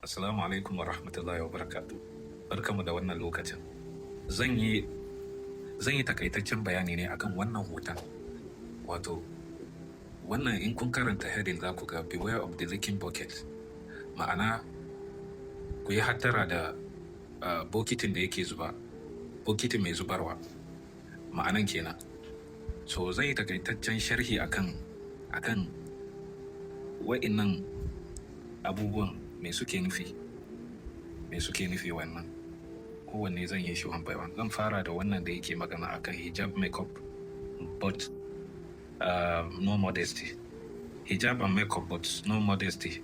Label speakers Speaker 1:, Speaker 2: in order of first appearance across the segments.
Speaker 1: Assalamu alaikum wa rahmatullahi wa barakatuh. Barkamu da wannan lokacin. Zan yi takaitaccen bayani ne akan wannan hoton. Wato, wannan in kun karanta heading za ku ga beware of the leaking bucket. Ma'ana, ku yi hattara da bokitin da yake zuba, bokitin mai zubarwa. Ma'anan kenan. So, zan yi takaitaccen sharhi akan wa'innan abubuwan me suke nufi wannan. Kowanne zan yi shi one by one. Zan fara da wannan da yake magana akan hijab makeup but no modesty. Hijab and makeup but no modesty.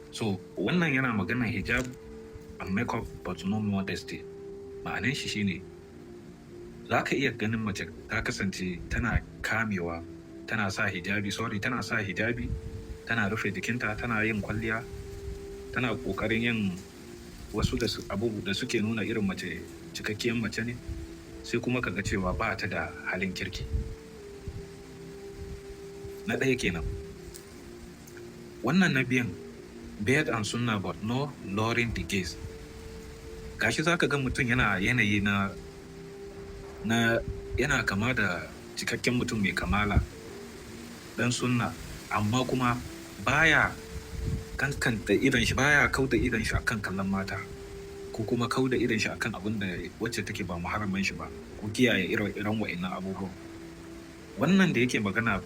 Speaker 1: So wannan yana magana hijab and makeup but no modesty. Ma'anan shi shine za ka iya ganin mace ta kasance tana kamewa, tana sa hijabi, tana rufe jikinta, tana yin kwalliya, tana ƙoƙarin yin wasu abubuwa da suke nuna irin mace cikakkiyar mace ne, sai kuma kaga cewa ba ta da halin kirki. Na ɗaya kenan. Wannan na biyan beard and sunna but no lowering the gaze. Gashi za ka ga mutum yana yanayi na yana kama da cikakken mutum mai kamala, ɗan sunna, amma kuma baya kankanta idon shi, baya kauda idon shi akan kallon mata, ko kuma kauda idon shi akan abin da wacce take ba muharramin shi ba, ko kiyaye irin wa'annan abubuwan. Wannan da yake magana